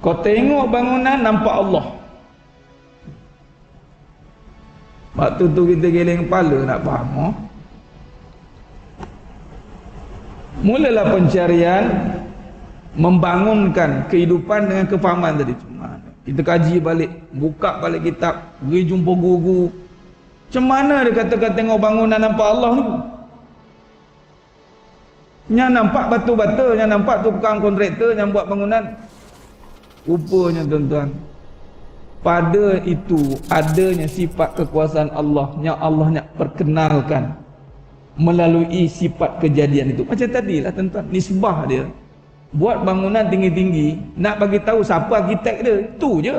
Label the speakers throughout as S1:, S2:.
S1: Kau tengok bangunan, nampak Allah. Waktu tu kita geleng kepala nak faham. Mulalah pencarian membangunkan kehidupan dengan kefahaman tadi. Cuma kita kaji balik, buka balik kitab, pergi jumpa guru. Macam mana dia katakan tengok bangunan nampak Allah ni? Yang nampak batu-batu, yang nampak tukang kontraktor yang buat bangunan. Rupanya tuan-tuan, pada itu adanya sifat kekuasaan Allah yang Allah nak perkenalkan melalui sifat kejadian itu. Macam tadilah tuan-tuan, nisbah dia. Buat bangunan tinggi-tinggi, nak bagi tahu siapa arkitek dia, itu je.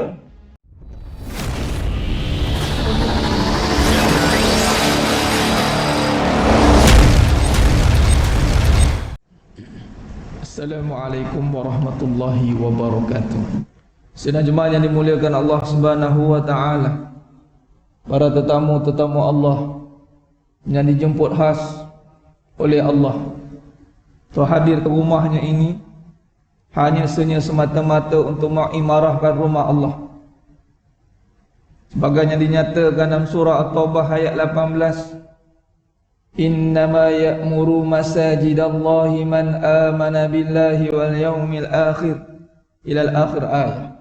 S1: Assalamualaikum warahmatullahi wabarakatuh. Sidang jemaah yang dimuliakan Allah Subhanahu wa taala. Para tetamu-tetamu Allah yang dijemput khas oleh Allah untuk hadir ke rumahnya ini hanya semata-mata untuk mengimarahkan rumah Allah. Sebagaimana dinyatakan dalam surah At-Taubah ayat 18, innama ya'muru masajidallahi man amana billahi wal yaumil akhir ila al-akhir ayat.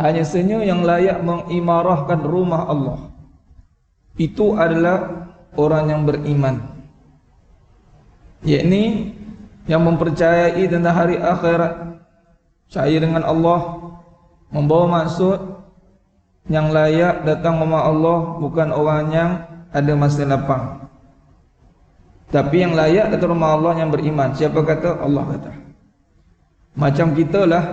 S1: Hanya saja yang layak mengimarahkan rumah Allah itu adalah orang yang beriman, yakni yang mempercayai tentang hari akhirat, percaya dengan Allah, membawa maksud yang layak datang rumah Allah bukan orang yang ada masa lapang, tapi yang layak datang rumah Allah yang beriman. Siapa kata? Allah kata. Macam kita lah,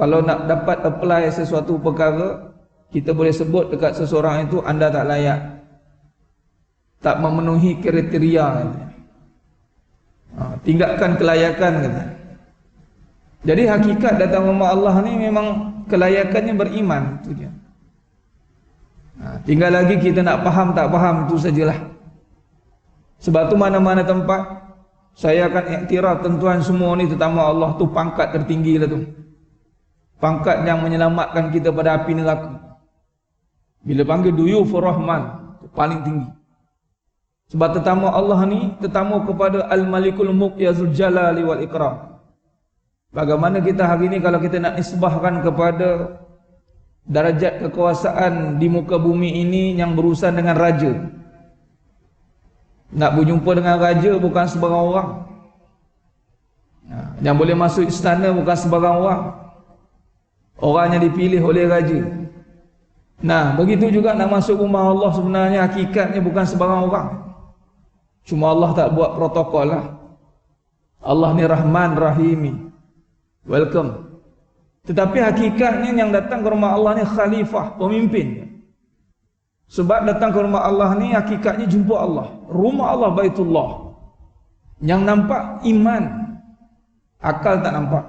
S1: kalau nak dapat apply sesuatu perkara, kita boleh sebut dekat seseorang itu, anda tak layak, tak memenuhi kriteria, tinggalkan kelayakan, kata. Jadi hakikat datang rumah Allah ni memang kelayakannya beriman, itu dia. Tinggal lagi kita nak faham tak faham, itu sajalah. Sebab tu mana-mana tempat saya akan iktiraf tuan-tuan semua ni tetamu Allah tu pangkat tertinggi lah tu. Pangkat yang menyelamatkan kita pada api neraka. Bila panggil duyufur rahman, paling tinggi. Sebab tetamu Allah ni tetamu kepada Al-Malikul Mulk ya Dzul Jalali wal Ikram. Bagaimana kita hari ni kalau kita nak nisbahkan kepada darajat kekuasaan di muka bumi ini yang berurusan dengan raja. Nak berjumpa dengan raja bukan sebarang orang. Yang boleh masuk istana bukan sebarang orang. Orang yang dipilih oleh raja. Nah, begitu juga nak masuk rumah Allah sebenarnya hakikatnya bukan sebarang orang. Cuma Allah tak buat protokol lah. Allah ni Rahman Rahimi, welcome. Tetapi hakikatnya yang datang ke rumah Allah ni khalifah, pemimpin. Sebab datang ke rumah Allah ni hakikatnya jumpa Allah. Rumah Allah Baitullah. Yang nampak iman, akal tak nampak.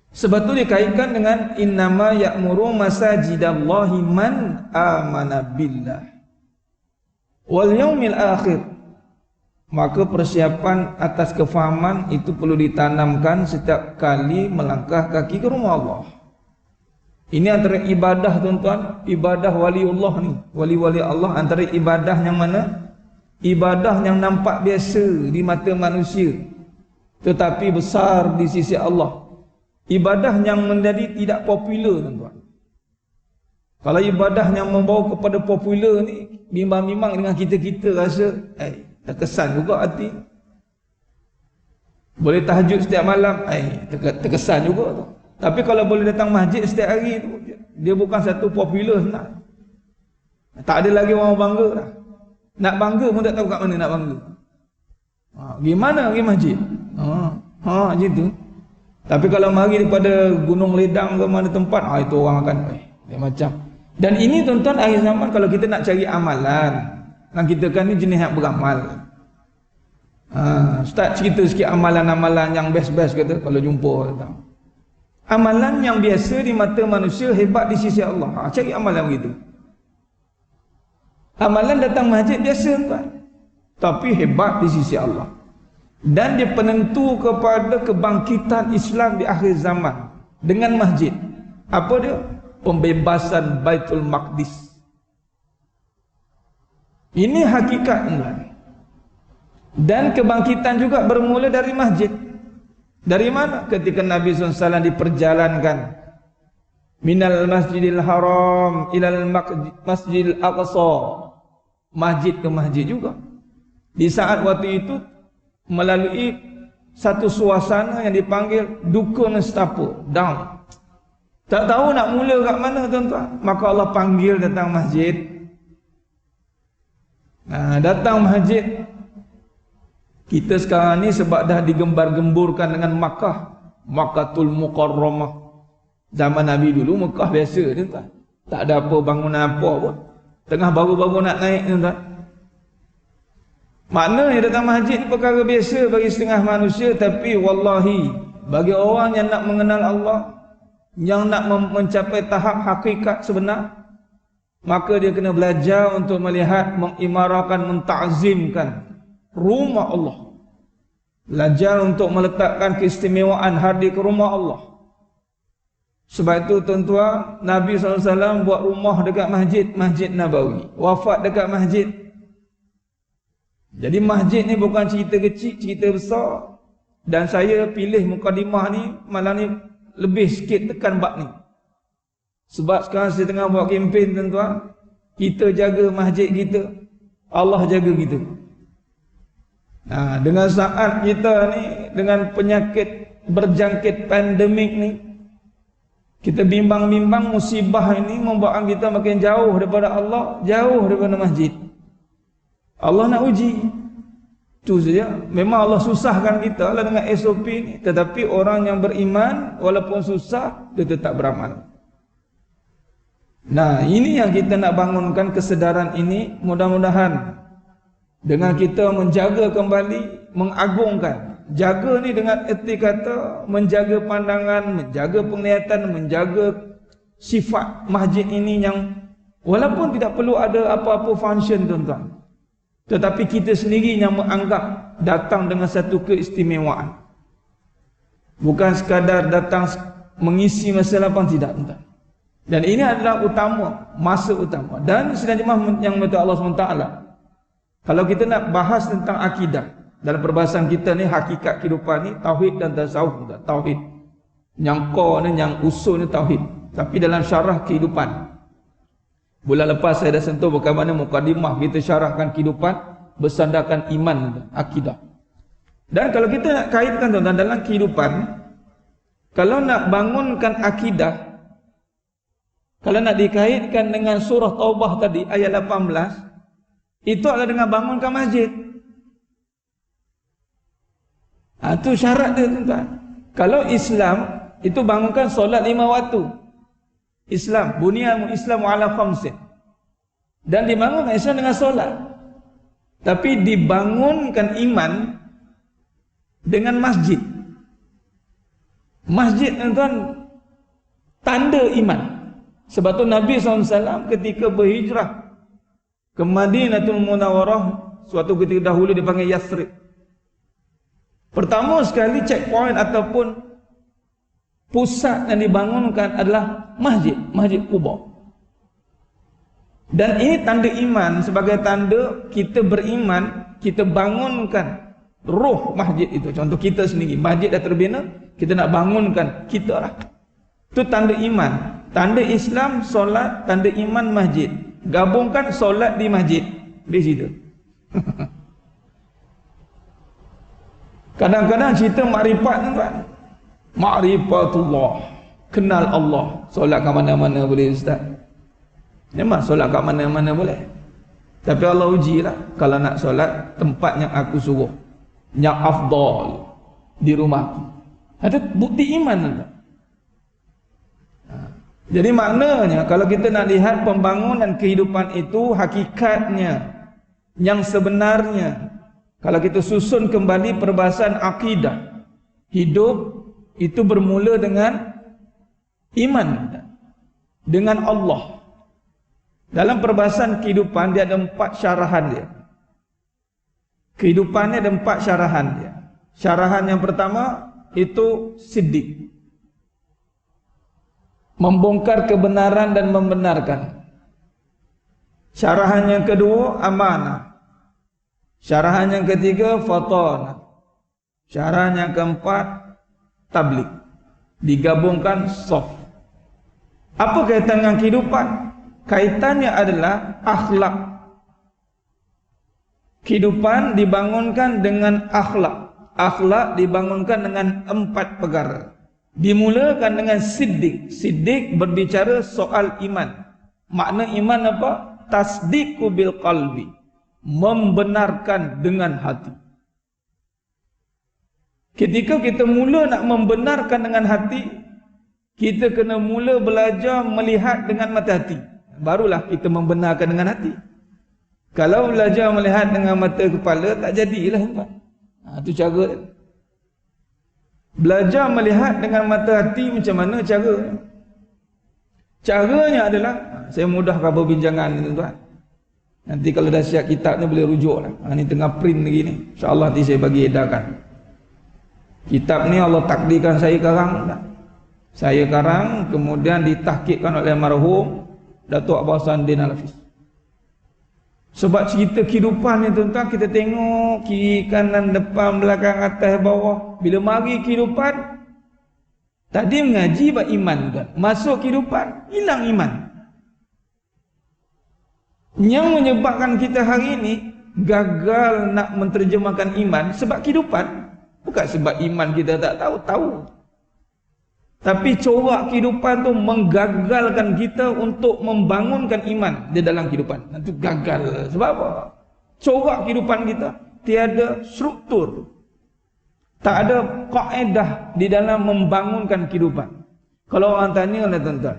S1: Sebab tu dikaitkan dengan innama ya'muru masajidallahi man amana billah wal yaumil akhir. Maka persiapan atas kefahaman itu perlu ditanamkan setiap kali melangkah kaki ke rumah Allah. Ini antara ibadah tuan-tuan, ibadah waliullah ni, wali-wali Allah, antara ibadah yang mana? Ibadah yang nampak biasa di mata manusia tetapi besar di sisi Allah. Ibadah yang menjadi tidak popular tuan-tuan. Kalau ibadah yang membawa kepada popular ni, bimbang-bimbang dengan kita-kita rasa terkesan juga hati. Boleh tahajud setiap malam, terkesan juga tu. Tapi kalau boleh datang masjid setiap hari tu, dia bukan satu popular senang. Tak ada lagi orang bangga dah. Nak bangga pun tak tahu kat mana nak bangga. Gimana pergi masjid? Macam tu. Tapi kalau mari daripada Gunung Ledang ke mana tempat, itu orang akan dia macam. Dan ini tuan-tuan akhir zaman kalau kita nak cari amalan, dan kita kan ni jenis yang beramal. Ustaz cerita sikit amalan-amalan yang best-best kata kalau jumpa datang. Amalan yang biasa di mata manusia hebat di sisi Allah. Cari amalan begitu. Amalan datang masjid biasa tuan, tapi hebat di sisi Allah. Dan dia penentu kepada kebangkitan Islam di akhir zaman. dengan masjid. Apa dia? Pembebasan Baitul Maqdis. Ini hakikatnya. Dan kebangkitan juga bermula dari masjid. Dari mana? Ketika Nabi SAW diperjalankan minal masjidil haram ilal masjidil aqsa, masjid ke masjid juga. Di saat waktu itu melalui satu suasana yang dipanggil dukun setapu, down. Tak tahu nak mula kat mana tuan-tuan. Maka Allah panggil datang masjid. Datang masjid. Kita sekarang ni sebab dah digembar-gemburkan dengan Makkah, Makkatul Mukarramah. Zaman Nabi dulu Mekah biasa tuan-tuan. Tak ada apa bangunan apa pun. Tengah baru-baru nak naik tuan-tuan. Maknanya datang masjid ni perkara biasa bagi setengah manusia, tapi wallahi bagi orang yang nak mengenal Allah, yang nak mencapai tahap hakikat sebenar, maka dia kena belajar untuk melihat, mengimarahkan, mentakzimkan rumah Allah. Belajar untuk meletakkan keistimewaan hadir ke rumah Allah. Sebab itu tuan-tuan, Nabi SAW buat rumah dekat Masjid Nabawi, wafat dekat masjid. Jadi masjid ni bukan cerita kecil, cerita besar. Dan saya pilih mukadimah ni malam ni lebih sikit tekan bab ni. Sebab sekarang saya tengah buat kempen tuan-tuan, kita jaga masjid kita, Allah jaga kita. Dengan saat kita ni, dengan penyakit berjangkit pandemik ni, kita bimbang-bimbang musibah ini membuat kita makin jauh daripada Allah, jauh daripada masjid. Allah nak uji. Itu saja. Memang Allah susahkan kita lah dengan SOP ni. Tetapi orang yang beriman, walaupun susah, dia tetap beramal. Nah, ini yang kita nak bangunkan kesedaran ini. Mudah-mudahan dengan kita menjaga kembali, mengagungkan. Jaga ni dengan erti kata menjaga pandangan, menjaga penglihatan, menjaga sifat masjid ini yang walaupun tidak perlu ada apa-apa function tuan-tuan, tetapi kita sendiri yang menganggap datang dengan satu keistimewaan. Bukan sekadar datang mengisi masa lapang, tidak tuan-tuan. Dan ini adalah utama, masa utama. Dan sidang jemaah yang mengatakan Allah SWT, kalau kita nak bahas tentang akidah, dalam perbahasan kita ni, hakikat kehidupan ni, tauhid dan tasawuf. Tauhid yang core ni, yang usul ni tauhid. Tapi dalam syarah kehidupan, bulan lepas saya dah sentuh bagaimana mukadimah kita syarahkan kehidupan bersandarkan iman, akidah. Dan kalau kita nak kaitkan tuan-tuan dalam kehidupan, kalau nak bangunkan akidah, kalau nak dikaitkan dengan surah Taubah tadi ayat 18, itu adalah dengan bangunkan masjid. Itu syarat dia tuan-tuan. Kalau Islam itu bangunkan solat 5 waktu. Islam, buniyal Islamu ala khamsin. Dan dibangunkan Islam dengan solat. Tapi dibangunkan iman dengan masjid. Masjid tuan-tuan tanda iman. Sebab tu Nabi SAW ketika berhijrah ke Madinatul Munawwarah, suatu ketika dahulu dipanggil Yathrib, pertama sekali checkpoint ataupun pusat yang dibangunkan adalah masjid, Masjid Quba. Dan ini tanda iman, sebagai tanda kita beriman, kita bangunkan roh masjid itu. Contoh kita sendiri, masjid dah terbina, kita nak bangunkan kita lah. Itu tanda iman. Tanda Islam solat, tanda iman masjid. Gabungkan solat di masjid. Di situ. Kadang-kadang cerita makrifat tuan. Ma'rifatullah, kenal Allah. Solat kat mana-mana boleh ustaz. Memang solat kat mana-mana boleh. Tapi Allah ujilah, kalau nak solat tempat yang aku suruh, yang afdal, di rumah. Ada bukti iman tuan. Jadi maknanya kalau kita nak lihat pembangunan kehidupan itu hakikatnya, yang sebenarnya, kalau kita susun kembali perbahasan akidah, hidup itu bermula dengan iman, dengan Allah. Dalam perbahasan kehidupan dia ada 4 syarahan dia. Kehidupannya ada 4 syarahan dia. Syarahan yang pertama itu siddiq. membongkar kebenaran dan membenarkan. Syarahan yang kedua, amanah. Syarahan yang ketiga, fatanah. Syarahan yang keempat, tabligh. Digabungkan soft. Apa kaitan dengan kehidupan? Kaitannya adalah akhlak. Kehidupan dibangunkan dengan akhlak. Akhlak dibangunkan dengan 4 perkara. Dimulakan dengan siddiq. Siddiq berbicara soal iman. Makna iman apa? Tasdiqu bil qalbi. Membenarkan dengan hati. Ketika kita mula nak membenarkan dengan hati, kita kena mula belajar melihat dengan mata hati. Barulah kita membenarkan dengan hati. Kalau belajar melihat dengan mata kepala, tak jadilah. Itu cara. Belajar melihat dengan mata hati macam mana cara? Caranya adalah, saya mudahkan perbincangan ni tuan. Nanti kalau dah siap kitab ni boleh rujuk lah. Ni tengah print lagi ni. InsyaAllah nanti saya bagi edarkan. Kitab ni Allah takdirkan saya karang. Saya karang, kemudian ditahqiqkan oleh marhum Datuk Abbasan Din Al-Hafiz. Sebab cerita kehidupan ni tuan-tuan, kita tengok kiri, kanan, depan, belakang, atas, bawah. Bila mari kehidupan, tadi mengaji bab iman kan. Masuk kehidupan, hilang iman. Yang menyebabkan kita hari ini gagal nak menterjemahkan iman sebab kehidupan. Bukan sebab iman kita tak tahu. Tapi corak kehidupan tu menggagalkan kita untuk membangunkan iman di dalam kehidupan. Itu gagal. Sebab apa? Corak kehidupan kita tiada struktur. Tak ada kaedah di dalam membangunkan kehidupan. Kalau orang tanya lah tuan-tuan,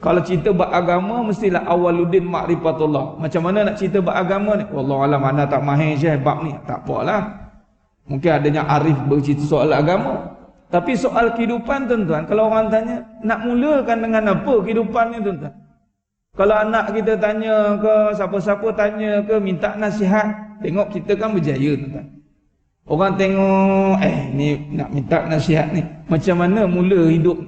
S1: kalau cerita bab agama mestilah awaluddin ma'rifatullah. Macam mana nak cerita bab agama ni? Wallahualam, ana tak mahir je bab ni. Tak apalah. Mungkin adanya arif bercerita soal agama. Tapi soal kehidupan tuan-tuan, kalau orang tanya, nak mulakan dengan apa kehidupan ni tuan-tuan? Kalau anak kita tanya ke, siapa-siapa tanya ke, minta nasihat, tengok kita kan berjaya tuan-tuan. Orang tengok, ni nak minta nasihat ni, macam mana mula hidup?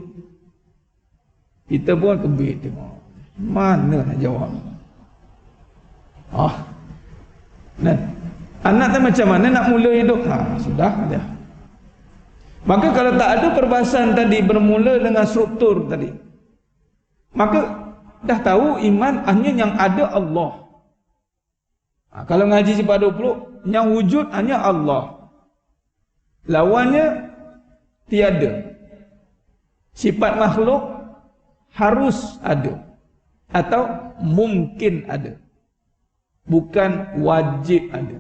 S1: Kita pun kebit tengok, mana nak jawab? Nah, anak tu macam mana nak mula hidup? Sudah dah. Maka kalau tak ada perbahasan tadi bermula dengan struktur tadi, maka dah tahu iman hanya yang ada Allah. Kalau ngaji sifat 20, yang wujud hanya Allah. Lawannya tiada. Sifat makhluk harus ada atau mungkin ada, bukan wajib ada.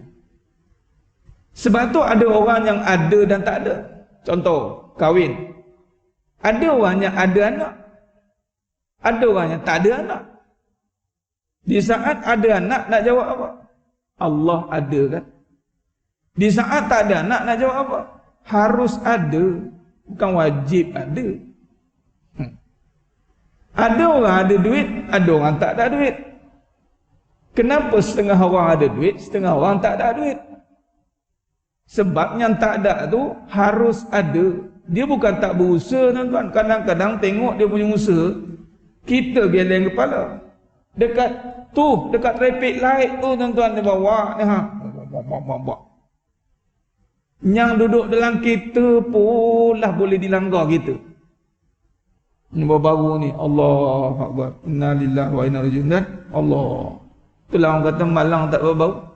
S1: Sebab tu ada orang yang ada dan tak ada. Contoh, kahwin. Ada orang yang ada anak, ada orang yang tak ada anak. Di saat ada anak, nak jawab apa? Allah ada kan? Di saat tak ada anak, nak jawab apa? Harus ada, bukan wajib ada. Ada orang ada duit, ada orang tak ada duit. Kenapa setengah orang ada duit, setengah orang tak ada duit? Sebab yang tak ada tu harus ada. Dia bukan tak berusaha tuan-tuan. Kadang-kadang tengok dia punya usaha, kita geleng kepala. Dekat traffic light tu tuan-tuan, dia bawa ni Yang duduk dalam kereta pun lah boleh dilanggar kita. Ini baru-baru ni, Allah Akbar, inna lillahi wa inna ilaihi raji'un. Allah. Itulah orang kata malang tak berbau.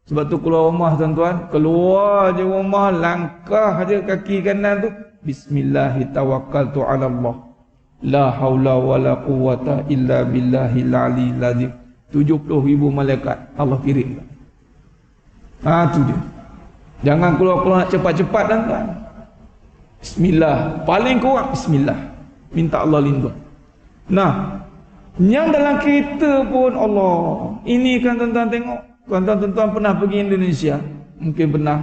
S1: Sebab tu keluar rumah tuan-tuan, keluar je rumah, langkah je kaki kanan tu, bismillahi tawakkaltu ala Allah, la haula wala quwwata illa billahil aliyil azim. 70,000 malaikat Allah kirim. Tu dia. Jangan keluar-keluar nak cepat-cepat tuan-tuan. Bismillah, paling kurang bismillah, minta Allah lindung. Nah, yang dalam kereta pun Allah. Ini kan tuan-tuan tengok, tuan-tuan pernah pergi Indonesia? Mungkin pernah.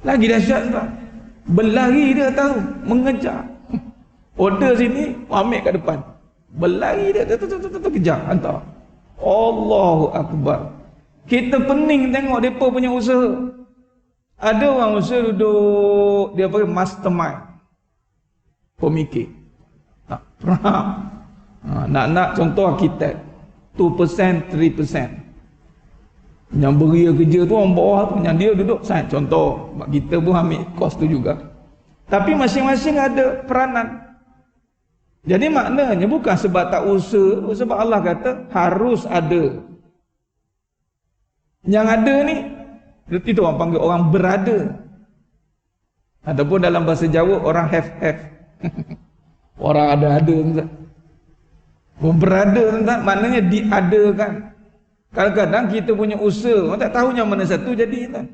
S1: Lagi dahsyat tuan, berlari dia tahu, mengejar. Order sini, ambil kat depan. Berlari dia, kejar, hantar. Allahu Akbar. Kita pening tengok mereka punya usaha. Ada orang usaha duduk, dia panggil mastermind, pemikir. Nak contoh arkitek 2%, 3%. Yang beria kerja tu orang bawah tu, yang dia duduk sains. Contoh, kita pun ambil kos tu juga. Tapi masing-masing ada peranan. Jadi maknanya bukan sebab tak usaha, sebab Allah kata harus ada. Yang ada ni, itu orang panggil orang berada. Ataupun dalam bahasa Jawa orang have. Orang ada-ada. Orang berada maknanya diadakan. Kadang-kadang kita punya usaha, orang tak tahu yang mana satu jadi kan.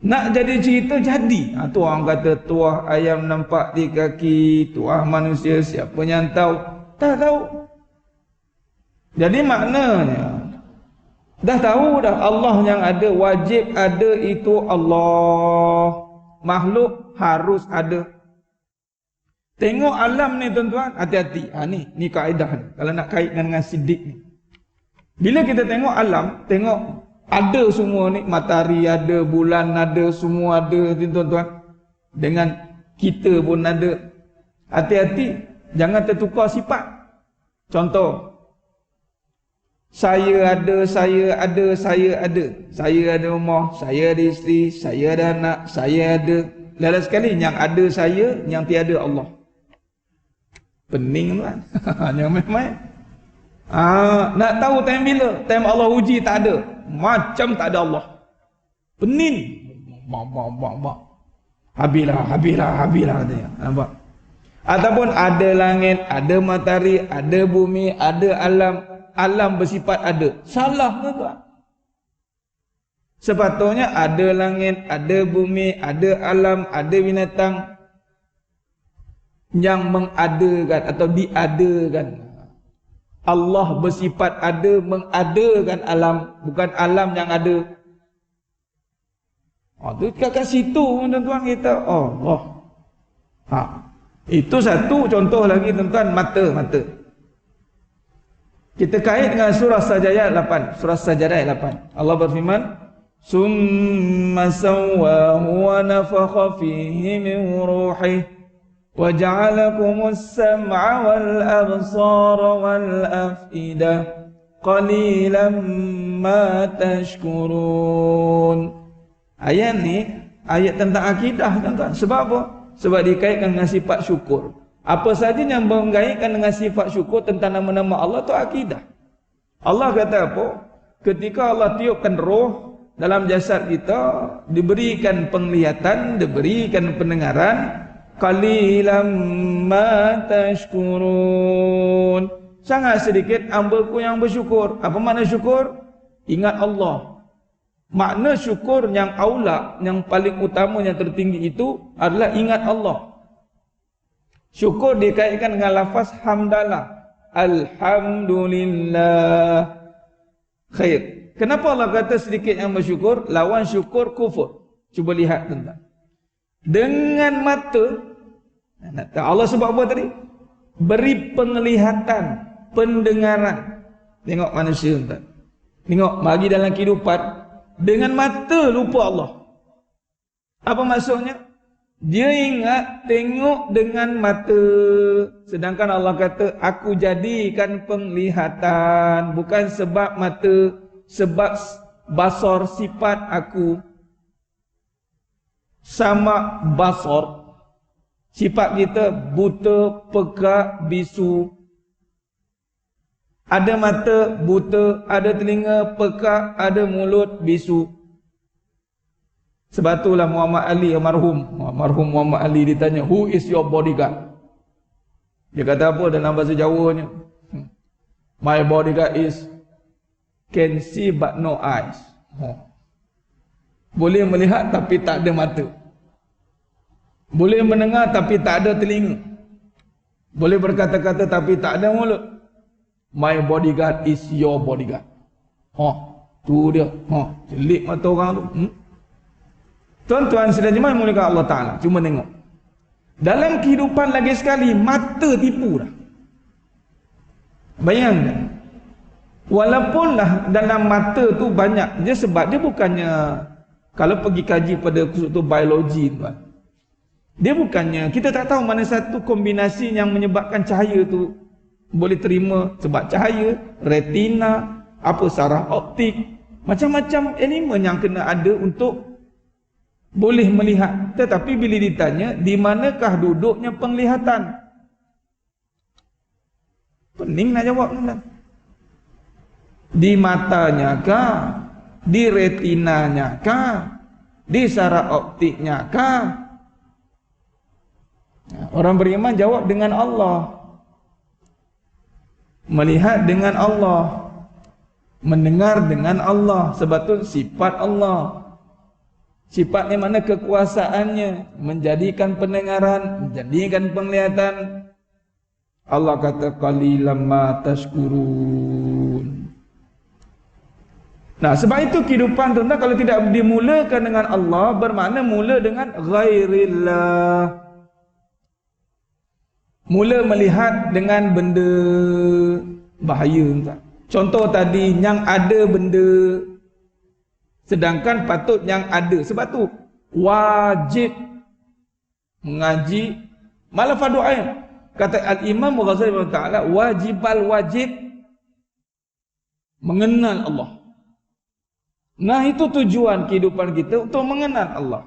S1: Nak jadi cerita jadi. Tu orang kata tuah ayam nampak di kaki, tuah manusia siapa yang tahu? Tak tahu. Jadi maknanya dah tahu dah Allah yang ada, wajib ada itu Allah. Makhluk harus ada. Tengok alam ni tuan-tuan, hati-hati. Ni kaedah ni. Kalau nak kaitkan dengan sidik ni. Bila kita tengok alam, tengok ada semua ni, matahari ada, bulan ada, semua ada tuan-tuan. Dengan kita pun ada. Hati-hati, jangan tertukar sifat. Contoh, saya ada. Saya ada rumah, saya ada isteri, saya ada anak, saya ada. Lala sekali, yang ada saya, yang tiada Allah. Pening tuan. Jangan main-main. Nak tahu time bila? Time Allah uji tak ada. Macam tak ada Allah. Pening. Habislah katanya. Nampak? Ataupun ada langit, ada matahari, ada bumi, ada alam. Alam bersifat ada. Salah ke tuan? Sepatutnya ada langit, ada bumi, ada alam, ada binatang yang mengadakan atau diadakan. Allah bersifat ada, mengadakan alam, bukan alam yang ada. Tu kat situ tuan-tuan kita Allah. Itu satu contoh lagi tuan-tuan, mata. Kita kait dengan surah Sajdah 8. Surah Sajdah 8. Allah berfirman, "Summa sawwahu wa nafakha fihi min ruhihi وَجَعَلَكُمُ السَّمْعَ وَالْأَبْصَارَ وَالْأَفْئِدَةَ قَلِيلًا مَا تَشْكُرُونَ." Ayat ni ayat tentang akidah tuan-tuan. Sebab apa? Sebab dikaitkan dengan sifat syukur. Apa saja yang mengaitkan dengan sifat syukur tentang nama-nama Allah tu akidah. Allah kata apa? Ketika Allah tiupkan roh dalam jasad kita, diberikan penglihatan, diberikan pendengaran, qalilan ma tashkurun. Sangat sedikit hamba-Ku yang bersyukur. Apa makna syukur? Ingat Allah. Makna syukur yang aula, yang paling utama, yang tertinggi itu adalah ingat Allah. Syukur dikaitkan dengan lafaz hamdalah. Alhamdulillah. Khair. Kenapa Allah kata sedikit yang bersyukur? Lawan syukur kufur. Cuba lihat tentang. Dengan mata, Allah sebab apa tadi? Beri penglihatan, pendengaran. Tengok manusia tuan. Tengok, mari dalam kehidupan, dengan mata lupa Allah. Apa maksudnya? Dia ingat tengok dengan mata. Sedangkan Allah kata, aku jadikan penglihatan. Bukan sebab mata, sebab basar sifat aku. Sama basar, sifat kita buta, pekak, bisu. Ada mata, buta, ada telinga, pekak, ada mulut, bisu. Sebab itulah Muhammad Ali almarhum Muhammad Ali ditanya, who is your bodyguard? Dia kata apa dalam bahasa Jawanya? My bodyguard is can see but no eyes. Boleh melihat tapi tak ada mata. Boleh mendengar tapi tak ada telinga. Boleh berkata-kata tapi tak ada mulut. My bodyguard is your bodyguard. Tu dia. Celik mata orang tu. Tuan-tuan sedang jemaah mulia Allah Ta'ala. Cuma tengok. Dalam kehidupan lagi sekali, mata tipu dah. Bayangkan. Walaupunlah dalam mata tu banyak. Dia sebab dia bukannya, kalau pergi kaji pada khusus tu biologi tuan. Dia bukannya, kita tak tahu mana satu kombinasi yang menyebabkan cahaya tu boleh terima, sebab cahaya, retina, apa saraf optik, macam-macam elemen yang kena ada untuk boleh melihat. Tetapi bila ditanya, di manakah duduknya penglihatan? Pening nak jawab tuan. Di matanya kah? Di retinanya kah? Di saraf optiknya kah? Orang beriman jawab dengan Allah. Melihat dengan Allah, mendengar dengan Allah, sebab tu sifat Allah. Sifatnya mana? Kekuasaannya menjadikan pendengaran, menjadikan penglihatan. Allah kata qalilan ma tashkurun. Nah, sebab itu kehidupan tuan-tuan kalau tidak dimulakan dengan Allah, bermakna mula dengan ghairillah. Mula melihat dengan benda bahaya tuan. Contoh tadi, yang ada benda, sedangkan patut yang ada. Sebab tu wajib mengaji, malah fardu ain. Kata Al-Imam Ghazali Ta'ala, wajibal wajib mengenal Allah. Nah, itu tujuan kehidupan kita, untuk mengenal Allah.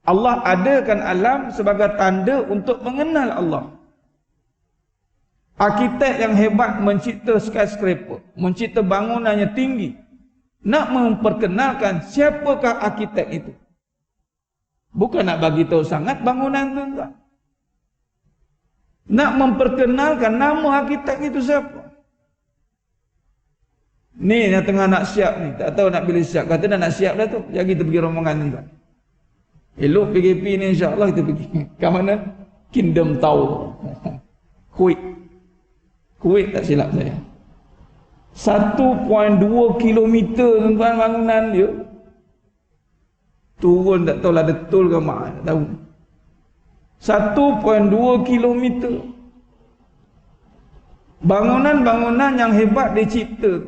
S1: Allah adakan alam sebagai tanda untuk mengenal Allah. Arkitek yang hebat mencipta skyscraper, mencipta bangunan yang tinggi, nak memperkenalkan siapakah arkitek itu. Bukan nak bagi tahu sangat bangunan tu, enggak. Nak memperkenalkan nama arkitek itu siapa. Ni yang tengah nak siap ni, tak tahu nak bila siap. Kata nak siap dah tu, jadi kita pergi rombongan tu. Elok PKP ni insya-Allah kita pergi. Ke mana? Kingdom Tower. Kuwait tak silap saya. 1.2 kilometer tuan-tuan bangunan dia. Turun tak tahu lah betul ke mak, tak tahu. 1.2 kilometer. Bangunan-bangunan yang hebat dicipta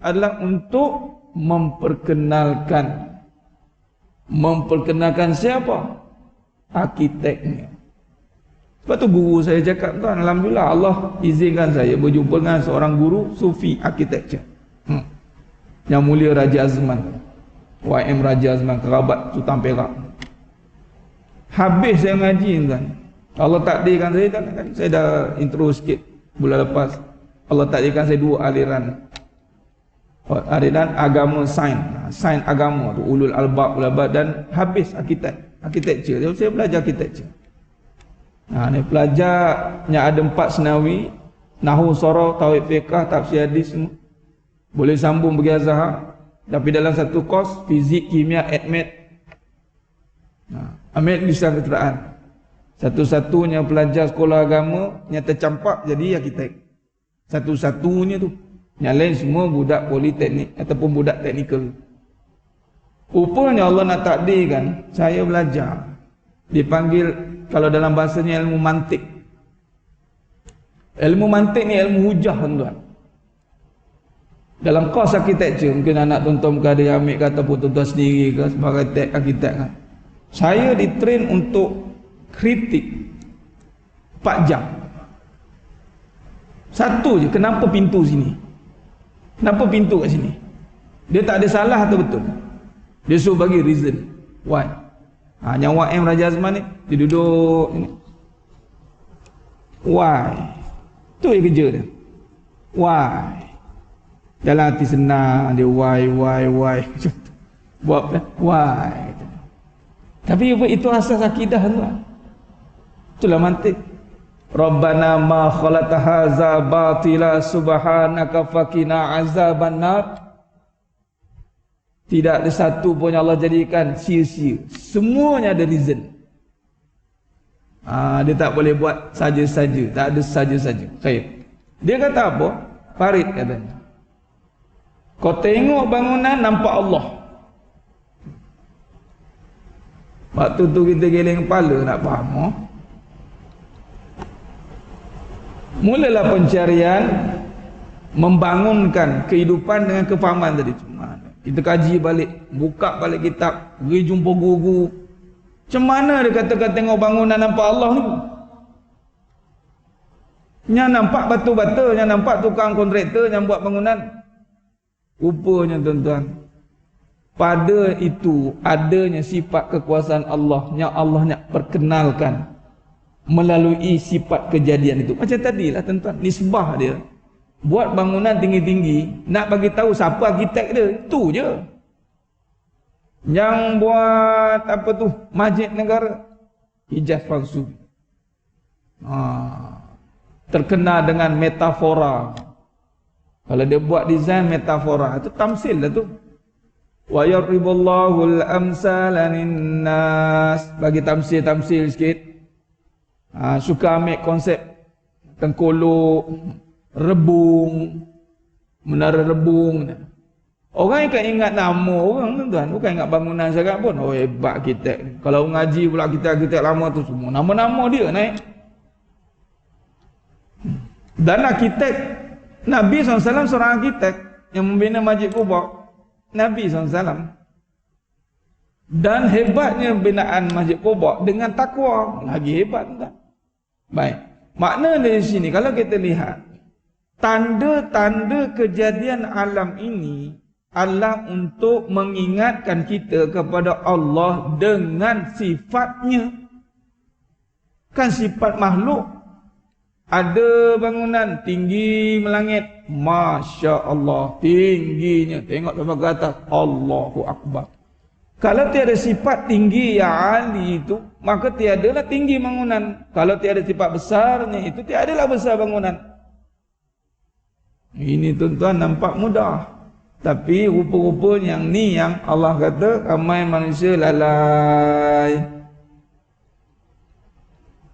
S1: adalah untuk memperkenalkan siapa? Arkiteknya. Sebab tu guru saya cakap tuan, alhamdulillah Allah izinkan saya berjumpa dengan seorang guru sufi arkitektur. Yang mulia Raja Azman, YM Raja Azman, kerabat Sultan Perak. Habis saya ngaji tuan, Allah takdirkan saya, saya dah intro sikit bulan lepas. Allah takdirkan saya dua aliran agama, sains agama tu, ulul albab, dan habis arkitektur. Saya belajar arkitektur. Ni pelajarnya ada 4 senawi, nahwu, saraf, tauhid, fiqh, tafsir hadis semua. Boleh sambung pergi Azhar. Tapi dalam satu kos fizik, kimia, admat. Admat lisan keteraan. Satu-satunya pelajar sekolah agama yang tercampak jadi arkitek. Satu-satunya tu. Yang lain semua budak politeknik ataupun budak teknikal. Rupanya Allah nak takdirkan saya belajar. Dipanggil, kalau dalam bahasanya, ilmu mantik. Ilmu mantik ni ilmu hujah tuan-tuan. Dalam kos arkitektur, mungkin anak tuan-tuan bukan ada yang ambil ke, ataupun tuan-tuan sendiri ke sebagai arkitek kan. Saya ditrain untuk kritik 4 jam. Satu je, kenapa pintu sini? Kenapa pintu kat sini? Dia tak ada salah atau betul? Dia suruh bagi reason. Why? Yang YM Raja Azman ni, dia duduk ni. Why? Tu je kerja dia. Why? Dalam hati senang dia why. Buat apa? Why? Tapi itu asas akidah tuan. Itulah mantik. Rabbana ma khalaqta hadza batila subhanaka faqina azabannar. Tidak ada satu pun yang Allah jadikan sia-sia. Semuanya ada reason. Dia tak boleh buat saja-saja. Tak ada saja-saja. Khair. Dia kata apa? Farid katanya. Kau tengok bangunan, nampak Allah. Waktu tu kita geleng kepala nak faham. Mulalah pencarian membangunkan kehidupan dengan kefahaman tadi. Kita kaji balik, buka balik kitab, pergi jumpa guru-guru, Macam mana dia katakan tengok bangunan nampak Allah ni? Yang nampak batu-batu, yang nampak tukang kontraktor yang buat bangunan. Rupanya tuan-tuan, pada itu adanya sifat kekuasaan Allah yang Allah nak perkenalkan melalui sifat kejadian itu. Macam tadilah tuan-tuan, nisbah dia. Buat bangunan tinggi-tinggi, nak bagi tahu siapa arkitek dia, itu je. Yang buat apa tu, masjid negara, Hijaz palsu. Terkenal dengan metafora. Kalau dia buat desain metafora, itu tamsil lah tu. Wa yaribullahu al-amsala lin-nas. Bagi tamsil-tamsil sikit. Suka ambil konsep tengkolok, rebung, menara rebung. Orang yang ingat nama orang tuan, bukan ingat bangunan sangat pun. Oh hebat arkitek. Kalau ngaji pula arkitek-arkitek lama tu semua nama-nama dia naik. Dan arkitek Nabi SAW seorang arkitek yang membina Masjid Quba. Nabi SAW. Dan hebatnya binaan Masjid Quba dengan takwa lagi hebat tak? Baik. Makna dari sini kalau kita lihat tanda-tanda kejadian alam ini adalah untuk mengingatkan kita kepada Allah dengan sifatnya. Kan sifat makhluk. Ada bangunan tinggi melangit, Masya Allah, tingginya. Tengok sampai ke atas, Allahu Akbar. Kalau tiada sifat tinggi yang ali itu, maka tiadalah tinggi bangunan. Kalau tiada sifat besarnya itu, tiadalah besar bangunan. Ini tuan-tuan nampak mudah. Tapi rupa-rupa yang ni yang Allah kata, ramai manusia lalai.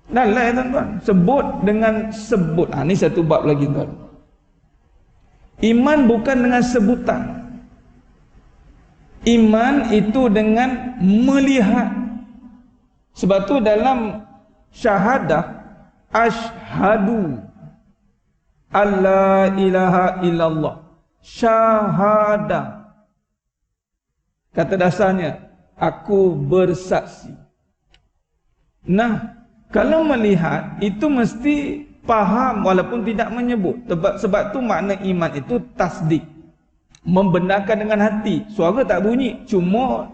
S1: Lalai tuan-tuan. Sebut dengan sebut. Ini satu bab lagi tuan. Iman bukan dengan sebutan. Iman itu dengan melihat. Sebab tu dalam syahadah, asyhadu alla ilaha illallah. Syahadah. Kata dasarnya, aku bersaksi. Nah, kalau melihat, itu mesti faham walaupun tidak menyebut. Sebab tu makna iman itu tasdik. Membenarkan dengan hati. Suara tak bunyi. Cuma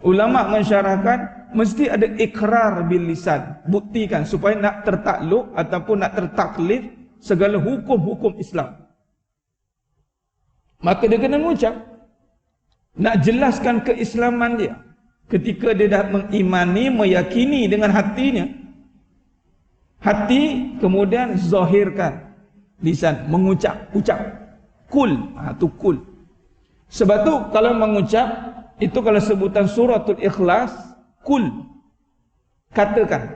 S1: ulama mensyarahkan mesti ada ikrar bil lisan. Buktikan supaya nak tertakluk ataupun nak tertaklif segala hukum-hukum Islam. Maka dia kena mengucap. Nak jelaskan keislaman dia. Ketika dia dah mengimani, meyakini dengan hatinya. Hati kemudian zahirkan lisan, mengucap, ucap. Kul, tu kul. Sebab tu kalau mengucap, itu kalau sebutan suratul ikhlas, kul. Katakan.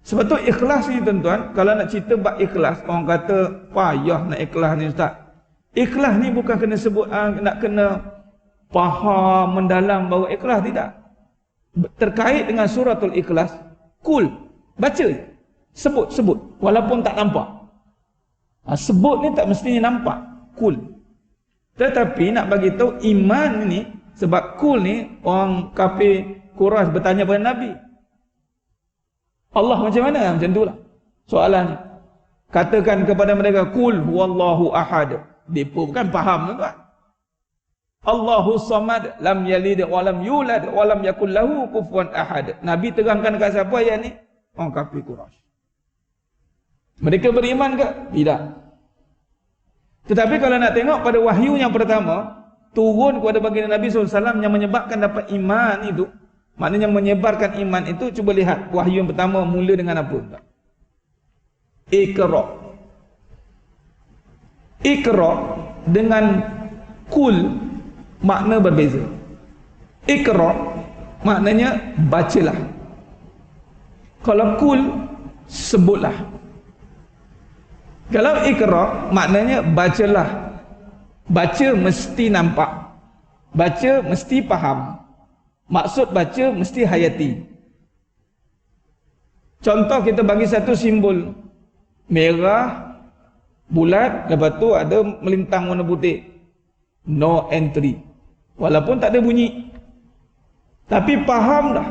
S1: Sebab tu ikhlas ni tuan-tuan, kalau nak cerita bab ikhlas, orang kata payah nak ikhlas ni ustaz. Ikhlas ni bukan kena sebut, nak kena faham mendalam bahawa ikhlas, tidak. Terkait dengan suratul ikhlas, kul, baca je. Sebut walaupun tak nampak. Sebut ni tak mestinya nampak. Kul. Tetapi nak bagi tahu iman ni, sebab kul ni orang kafir Quraisy bertanya kepada Nabi. Allah macam mana? Macam itulah soalan. Katakan kepada mereka, kul huwallahu ahad. Depa bukan faham tuan. Allahu samad, lam yalid wa lam yulad wa lam yakul lahu kufuwan ahad. Nabi terangkan dekat siapa ayat ni? Orang kafir Quraisy. Mereka beriman ke? Tidak. Tetapi kalau nak tengok pada wahyu yang pertama turun kepada baginda Nabi SAW yang menyebabkan dapat iman itu, maknanya menyebarkan iman itu, cuba lihat wahyu yang pertama mula dengan apa? Iqra. Iqra dengan kul makna berbeza. Iqra maknanya bacalah. Kalau kul sebutlah. Kalau iqra maknanya bacalah. Baca mesti nampak. Baca mesti faham. Maksud baca mesti hayati. Contoh kita bagi satu simbol. Merah, bulat, lepas tu ada melintang warna putih. No entry. Walaupun tak ada bunyi. Tapi faham dah.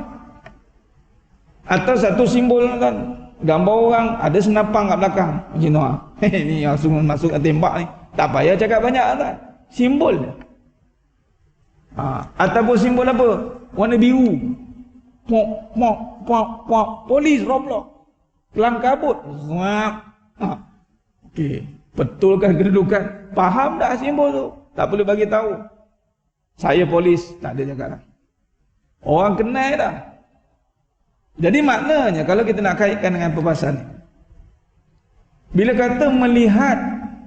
S1: Atau satu simbol kan, gambar orang ada senapang kat belakang. Macam tu ah. Ni langsung masuk kat tembak ni. Tak payah cakap banyak kan. Simbol dia. Ataupun simbol apa? Warna biru. Polis Roblox. Kelang kabut. Okey, betulkan kedudukan. Faham tak simbol tu? Tak perlu bagi tahu. Saya polis, tak ada cakap dah. Orang kenal dah. Jadi maknanya kalau kita nak kaitkan dengan perbahasan ni, bila kata melihat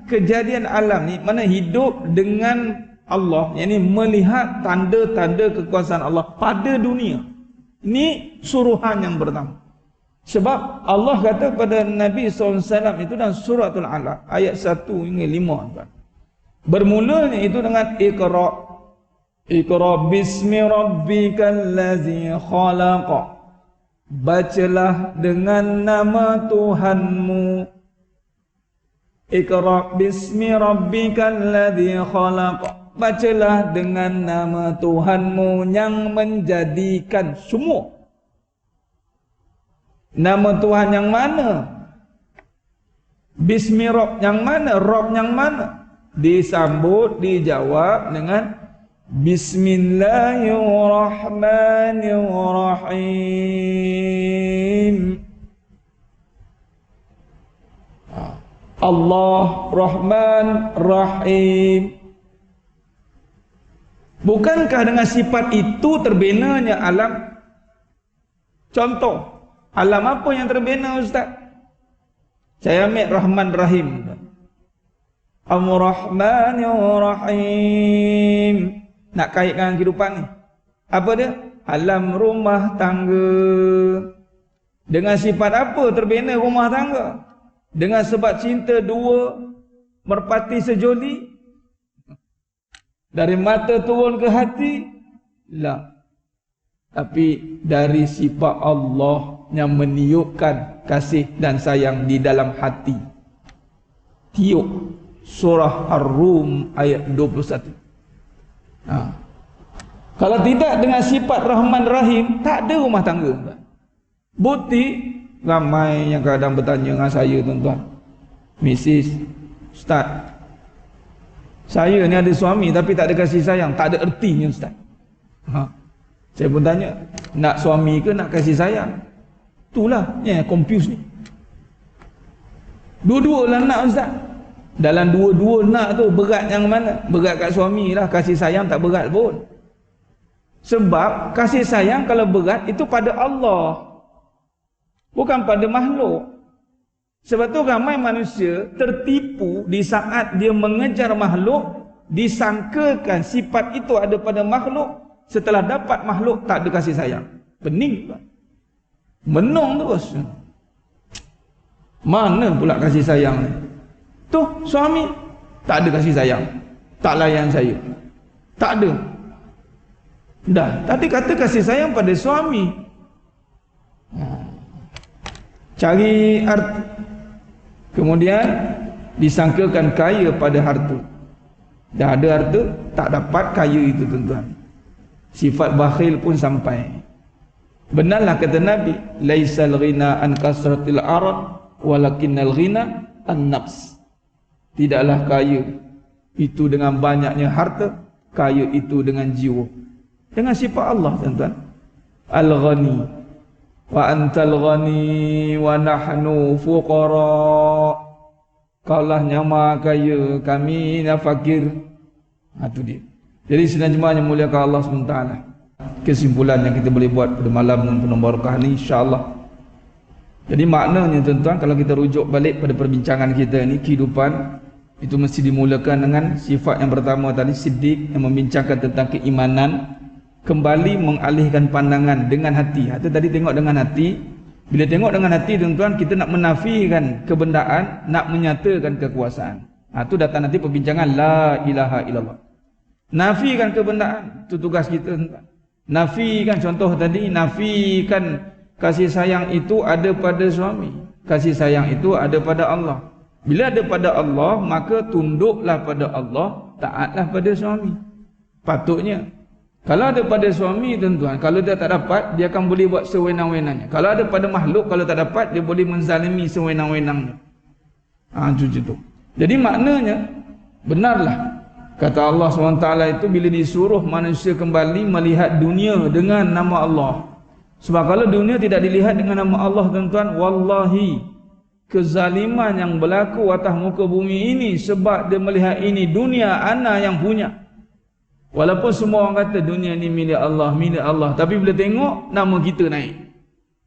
S1: kejadian alam ni, mana hidup dengan Allah, yakni melihat tanda-tanda kekuasaan Allah pada dunia. Ini suruhan yang pertama. Sebab Allah kata kepada Nabi SAW itu dalam suratul Alaq ayat 1 hingga 5. Bermulanya itu dengan Iqra. Iqra bismi rabbikal ladzi khalaq. Bacalah dengan nama Tuhanmu. Iqra bismi rabbikal ladzi khalaq. Bacalah dengan nama Tuhanmu yang menjadikan semua. Nama Tuhan yang mana? Bismi Rabb yang mana? Rabb yang mana? Disambut, dijawab dengan Bismillahirrahmanirrahim. Allah Rahman Rahim. Bukankah dengan sifat itu terbenanya alam? Contoh, alam apa yang terbina Ustaz? Saya ambil Rahman Rahim. Ar-Rahmanir-Rahim. Nak kaitkan kehidupan ni. Apa dia? Alam rumah tangga. Dengan sifat apa terbina rumah tangga? Dengan sebab cinta dua merpati sejoli? Dari mata turun ke hati? La. Tapi dari sifat Allah yang meniupkan kasih dan sayang di dalam hati. Tiup surah Ar-Rum ayat 21. Kalau tidak dengan sifat Rahman Rahim, tak ada rumah tangga. Bukti ramai yang kadang bertanya dengan saya, tuan-tuan, Mrs. Ustaz, saya ni ada suami tapi tak ada kasih sayang, tak ada ertinya Ustaz. Saya pun tanya, nak suami ke nak kasih sayang? Itulah yang confuse ni. Dua-dua lah nak Ustaz. Dalam dua-dua nak tu berat yang mana? Berat kat suami lah, kasih sayang tak berat pun. Sebab kasih sayang kalau berat itu pada Allah, bukan pada makhluk. Sebab tu ramai manusia tertipu di saat dia mengejar makhluk, disangkakan sifat itu ada pada makhluk, setelah dapat makhluk tak ada kasih sayang. Pening kan? Menung terus. Mana pula kasih sayang ni? Tuh suami tak ada kasih sayang, tak layan saya, tak ada. Dah tadi kata kasih sayang pada suami. Cari harta, kemudian disangkakan kaya pada harta. Dah ada harta tak dapat kaya itu, tuan-tuan. Sifat bakhil pun sampai. Benarlah kata Nabi, laisal ghina an kasratil arad walakinnal ghina an-nafs. Tidaklah kaya itu dengan banyaknya harta, kaya itu dengan jiwa. Dengan sifat Allah, tuan-tuan. Al-Ghani wa antal ghani wa nahnu fuqara. Kaulah yang maha kaya, kami yang fakir. Itu dia. Jadi sidang jemaah yang muliakan Allah SWT, kesimpulan yang kita boleh buat pada malam dengan penuh barakah ni, insya-Allah. Jadi maknanya, tuan-tuan, kalau kita rujuk balik pada perbincangan kita ni, kehidupan itu mesti dimulakan dengan sifat yang pertama tadi, siddiq, yang membincangkan tentang keimanan, kembali mengalihkan pandangan dengan hati. Atau tadi tengok dengan hati. Bila tengok dengan hati, tuan-tuan, kita nak menafikan kebendaan, nak menyatakan kekuasaan. Itu datang nanti perbincangan la ilaha illallah. Nafikan kebendaan, itu tugas kita, tuan-tuan. Nafikan, contoh tadi, nafikan kasih sayang itu ada pada suami, kasih sayang itu ada pada Allah. Bila ada pada Allah, maka tunduklah pada Allah, taatlah pada suami. Patutnya. Kalau ada pada suami, tuan-tuan, kalau dia tak dapat, dia akan boleh buat sewenang-wenangnya. Kalau ada pada makhluk, kalau tak dapat, dia boleh menzalimi sewenang-wenangnya. Macam tu. Jadi maknanya, benarlah kata Allah SWT itu bila disuruh manusia kembali melihat dunia dengan nama Allah. Sebab kalau dunia tidak dilihat dengan nama Allah, tuan-tuan, wallahi, kezaliman yang berlaku atas muka bumi ini sebab dia melihat ini dunia ana yang punya. Walaupun semua orang kata dunia ni milik Allah, milik Allah, tapi bila tengok nama kita naik,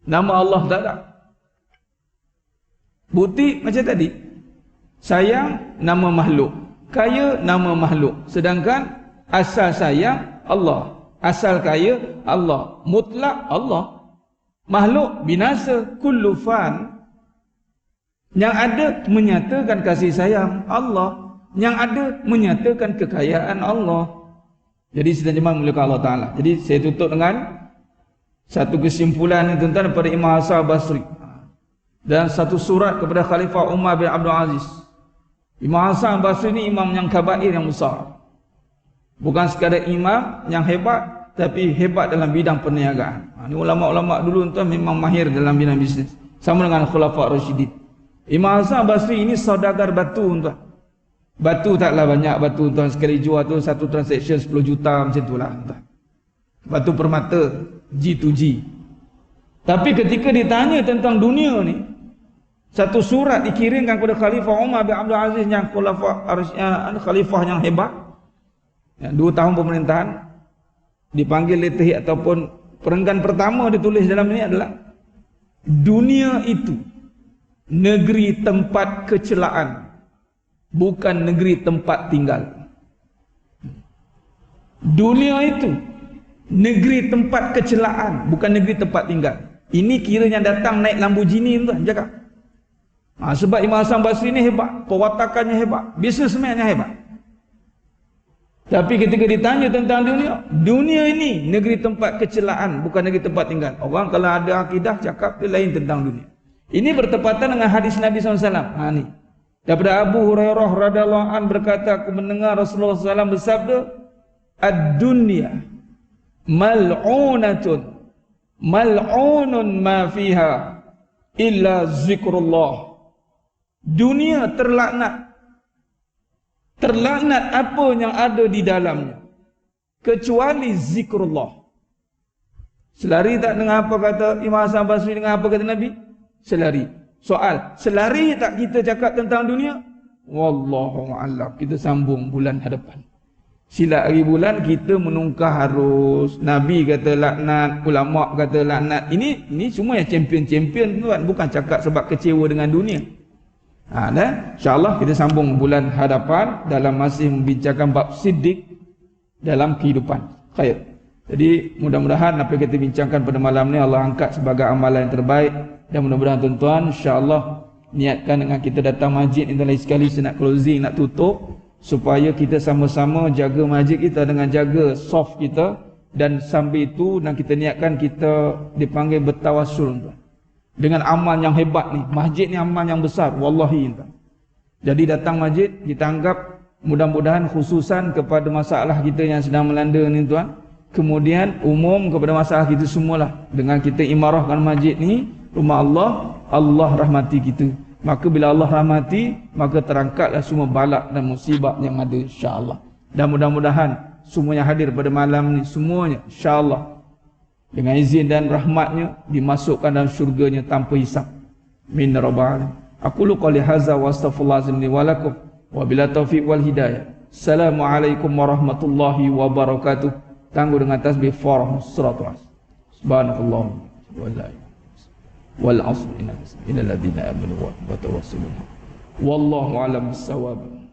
S1: nama Allah tak ada. Bukti macam tadi, sayang nama makhluk, kaya nama makhluk, sedangkan asal sayang Allah, asal kaya Allah, mutlak Allah. Makhluk binasa, kullu fan. Yang ada menyatakan kasih sayang Allah, yang ada menyatakan kekayaan Allah. Jadi seterjemah mulia Allah Ta'ala. Jadi saya tutup dengan satu kesimpulan ni, tuan-tuan, daripada Imam Hasan Basri dan satu surat kepada Khalifah Umar bin Abdul Aziz. Imam Hasan Basri ni imam yang kabair yang besar. Bukan sekadar imam yang hebat, tapi hebat dalam bidang perniagaan. Ni ulama-ulama dulu, tuan, memang mahir dalam bidang bisnes. Sama dengan Khulafa' Rasyidin. Imam Hasan Basri ini saudagar batu, tuan. Batu taklah banyak batu, tuan, sekali jual tu satu transaction 10 juta macam itulah, tuan. Batu permata G2G. Tapi ketika ditanya tentang dunia ni, satu surat dikirimkan kepada Khalifah Umar bin Abdul Aziz yang khalifah yang hebat, 2 tahun pemerintahan, dipanggil letih ataupun perenggan pertama ditulis dalam ini adalah dunia itu negeri tempat kecelaan, bukan negeri tempat tinggal. Dunia itu negeri tempat kecelaan, bukan negeri tempat tinggal. Ini kiranya datang naik Lamborghini, tuan, cakap. Sebab Imam Hasan Basri ni hebat, perwatakannya hebat, bisnesmennya hebat. Tapi ketika ditanya tentang dunia, dunia ini negeri tempat kecelaan, bukan negeri tempat tinggal. Orang kalau ada akidah cakap dia lain tentang dunia. Ini bertepatan dengan hadis Nabi SAW. Ni daripada Abu Hurairah radhiyallahu an berkata, aku mendengar Rasulullah SAW bersabda, ad-dunya mal'unatun mal'unun ma fiha illa zikrullah. Dunia terlaknat, terlaknat apa yang ada di dalamnya kecuali zikrullah. Selari tak dengan apa kata Imam Hasan Basri, dengan apa kata Nabi? Selari. Soal, selari tak kita cakap tentang dunia? Wallahu a'lam. Kita sambung bulan hadapan. Sila hari bulan kita menungkah harus. Nabi kata laknat, ulama kata laknat. Ini semua yang champion-champion, tuan, bukan cakap sebab kecewa dengan dunia. Dan insya-Allah kita sambung bulan hadapan dalam masih membincangkan bab siddiq dalam kehidupan. Khair. Jadi mudah-mudahan apa yang kita bincangkan pada malam ni Allah angkat sebagai amalan yang terbaik, dan mudah-mudahan tuan-tuan insya-Allah niatkan dengan kita datang masjid ini lain sekali saya nak closing, nak tutup, supaya kita sama-sama jaga masjid kita dengan jaga soft kita, dan sambil itu dan kita niatkan kita dipanggil bertawassul, tuan, dengan amal yang hebat ni. Masjid ni amal yang besar, wallahi, tuan. Jadi datang masjid kita anggap mudah-mudahan khususan kepada masalah kita yang sedang melanda ni, tuan. Kemudian umum kepada masalah kita semualah. Dengan kita imarahkan masjid ni, rumah Allah, Allah rahmati kita. Maka bila Allah rahmati, maka terangkatlah semua balak dan musibah yang ada, insya-Allah. Dan mudah-mudahan semuanya hadir pada malam ni, semuanya insya-Allah dengan izin dan rahmatnya dimasukkan dalam syurganya tanpa hisab. Min rabbal alamin. Aqulu qouli hadza wa astaghfirullahalazim li wa lakum wa bila taufiq wal hidayah. Assalamualaikum warahmatullahi wabarakatuh. Tangguh dengan tasbih farah suratul as. Subhanallah wa la wal asr innal ladzina amanu wa tawassalu. Wallahu a'lam bis-shawab.